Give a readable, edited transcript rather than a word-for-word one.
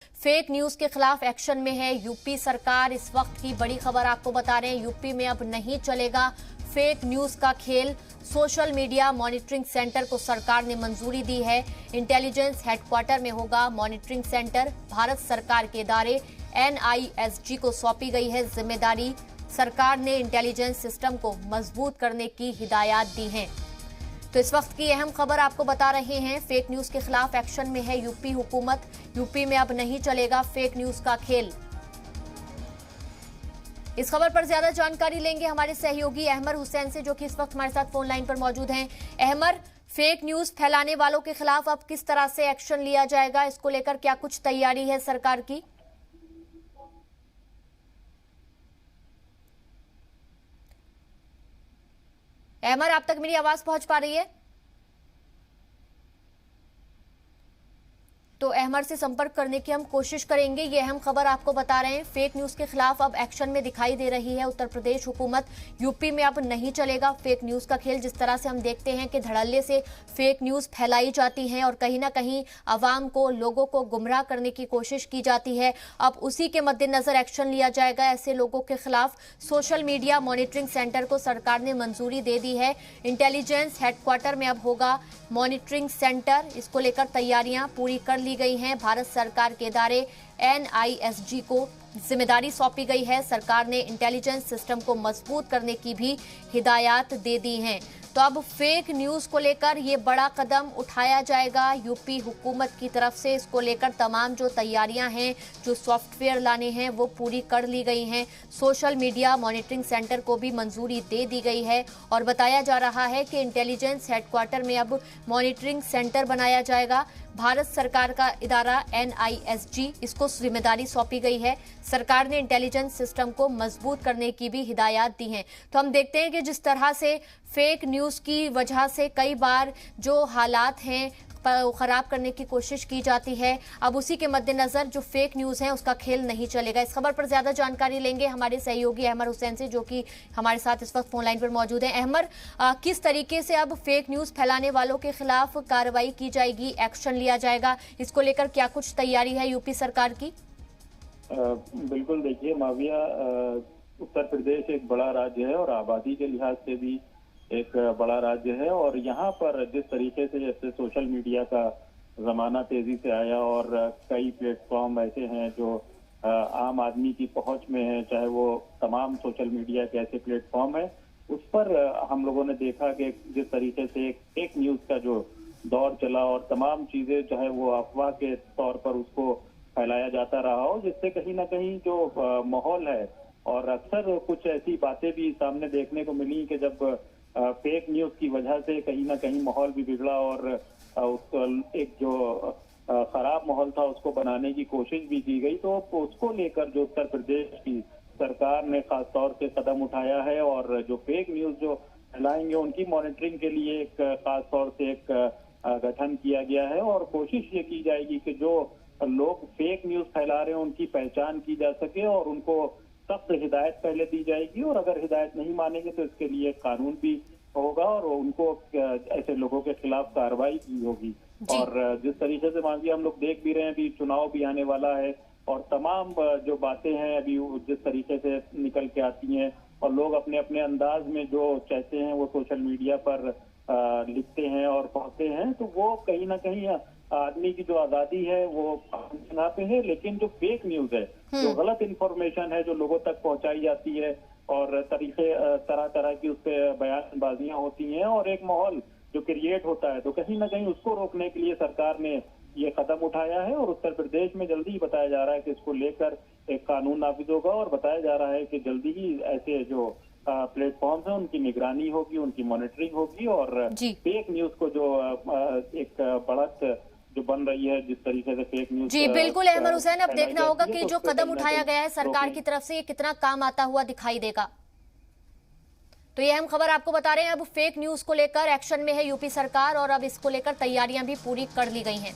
Fake news के खिलाफ action में है यूपी सरकार। इस वक्त की बड़ी खबर आपको बता रहे हैं, यूपी में अब नहीं चलेगा फेक न्यूज का खेल। सोशल मीडिया मॉनिटरिंग सेंटर को सरकार ने मंजूरी दी है। इंटेलिजेंस हेडक्वार्टर में होगा मॉनिटरिंग सेंटर। भारत सरकार के इदारे NISG को सौंपी गई है जिम्मेदारी। सरकार ने इंटेलिजेंस सिस्टम को मजबूत करने की हिदायत दी है। तो इस वक्त की अहम खबर आपको बता रहे हैं, फेक न्यूज के खिलाफ एक्शन में है यूपी हुकूमत। यूपी में अब नहीं चलेगा फेक न्यूज का खेल। इस खबर पर ज्यादा जानकारी लेंगे हमारे सहयोगी अहमर हुसैन से, जो कि इस वक्त हमारे साथ फोन लाइन पर मौजूद हैं। अहमर, फेक न्यूज फैलाने वालों के खिलाफ अब किस तरह से एक्शन लिया जाएगा, इसको लेकर क्या कुछ तैयारी है सरकार की? अहमर, आप तक मेरी आवाज पहुंच पा रही है? तो अहमर से संपर्क करने की हम कोशिश करेंगे। ये अहम खबर आपको बता रहे हैं, फेक न्यूज के खिलाफ अब एक्शन में दिखाई दे रही है उत्तर प्रदेश हुकूमत। यूपी में अब नहीं चलेगा फेक न्यूज का खेल। जिस तरह से हम देखते हैं कि धड़ल्ले से फेक न्यूज फैलाई जाती है और कहीं ना कहीं आवाम को, लोगों को गुमराह करने की कोशिश की जाती है, अब उसी के मद्देनजर एक्शन लिया जाएगा ऐसे लोगों के खिलाफ। सोशल मीडिया मॉनिटरिंग सेंटर को सरकार ने मंजूरी दे दी है। इंटेलिजेंस हेडक्वार्टर में अब होगा मॉनिटरिंग सेंटर। इसको लेकर तैयारियां पूरी कर ली गई हैं। भारत सरकार के इदारे NISG को जिम्मेदारी सौंपी गई है। सरकार ने इंटेलिजेंस सिस्टम को मजबूत करने की भी हिदायत दे दी हैं। तो अब फेक न्यूज को लेकर ये बड़ा कदम उठाया जाएगा यूपी हुकूमत की तरफ से। इसको लेकर तमाम जो तैयारियां हैं, जो सॉफ्टवेयर लाने हैं, वो पूरी कर ली गई हैं। सोशल मीडिया मॉनिटरिंग सेंटर को भी मंजूरी दे दी गई है और बताया जा रहा है कि इंटेलिजेंस हेडक्वार्टर में अब मॉनिटरिंग सेंटर बनाया जाएगा। भारत सरकार का इदारा NISG, इसको जिम्मेदारी सौंपी गई है। सरकार ने इंटेलिजेंस सिस्टम को मजबूत करने की भी हिदायत दी है। तो हम देखते हैं कि जिस तरह से फेक न्यूज की वजह से कई बार जो हालात हैं खराब करने की कोशिश की जाती है, अब उसी के मद्देनजर जो फेक न्यूज है उसका खेल नहीं चलेगा। इस खबर पर ज्यादा जानकारी लेंगे हमारे सहयोगी अहमर हुसैन से, जो कि हमारे साथ इस वक्त फोन लाइन पर मौजूद हैं। अहमर, किस तरीके से अब फेक न्यूज फैलाने वालों के खिलाफ कार्रवाई की जाएगी, एक्शन लिया जाएगा, इसको लेकर क्या कुछ तैयारी है यूपी सरकार की? बिल्कुल, देखिए माविया, उत्तर प्रदेश एक बड़ा राज्य है और आबादी के लिहाज से भी एक बड़ा राज्य है। और यहाँ पर जिस तरीके से जैसे सोशल मीडिया का जमाना तेजी से आया और कई प्लेटफॉर्म ऐसे हैं जो आम आदमी की पहुंच में है, चाहे वो तमाम सोशल मीडिया के ऐसे प्लेटफॉर्म है, उस पर हम लोगों ने देखा कि जिस तरीके से एक फेक न्यूज का जो दौर चला और तमाम चीजें चाहे वो अफवाह के तौर पर उसको फैलाया जाता रहा हो, जिससे कहीं ना कहीं जो माहौल है, और अक्सर कुछ ऐसी बातें भी सामने देखने को मिली कि जब फेक न्यूज की वजह से कहीं ना कहीं माहौल भी बिगड़ा और उसको एक जो खराब माहौल था उसको बनाने की कोशिश भी की गई। तो उसको लेकर जो उत्तर प्रदेश की सरकार ने खास तौर से कदम उठाया है और जो फेक न्यूज जो फैलाएंगे उनकी मॉनिटरिंग के लिए एक खास तौर से एक गठन किया गया है। और कोशिश ये की जाएगी कि जो लोग फेक न्यूज फैला रहे हैं उनकी पहचान की जा सके और उनको सख्त हिदायत पहले दी जाएगी, और अगर हिदायत नहीं मानेंगे तो इसके लिए कानून भी होगा और उनको ऐसे लोगों के खिलाफ कार्रवाई की होगी। और जिस तरीके से मान लिया हम लोग देख भी रहे हैं, अभी चुनाव भी आने वाला है और तमाम जो बातें हैं अभी जिस तरीके से निकल के आती हैं और लोग अपने अपने अंदाज में जो चाहते हैं वो सोशल मीडिया पर लिखते हैं और पढ़ते हैं, तो वो कहीं ना कहीं आदमी की जो आजादी है वो यहाँ पे है। लेकिन जो फेक न्यूज है, जो गलत इंफॉर्मेशन है जो लोगों तक पहुंचाई जाती है और तरह तरह की उस पर बयानबाजियां होती हैं और एक माहौल जो क्रिएट होता है, तो कहीं ना कहीं उसको रोकने के लिए सरकार ने ये कदम उठाया है। और उत्तर प्रदेश में जल्दी ही बताया जा रहा है कि इसको लेकर एक कानून नाफिज होगा और बताया जा रहा है कि जल्दी ही ऐसे जो प्लेटफॉर्म्स हैं उनकी निगरानी होगी, उनकी मॉनिटरिंग होगी और फेक न्यूज को जो एक बढ़त जो बन रही है, जिस तरीके से फेक न्यूज। जी बिल्कुल अहमर हुसैन, अब देखना होगा कि जो कदम उठाया गया है सरकार की तरफ से ये कितना काम आता हुआ दिखाई देगा। तो ये अहम खबर आपको बता रहे हैं, अब फेक न्यूज को लेकर एक्शन में है यूपी सरकार और अब इसको लेकर तैयारियां भी पूरी कर ली गई हैं।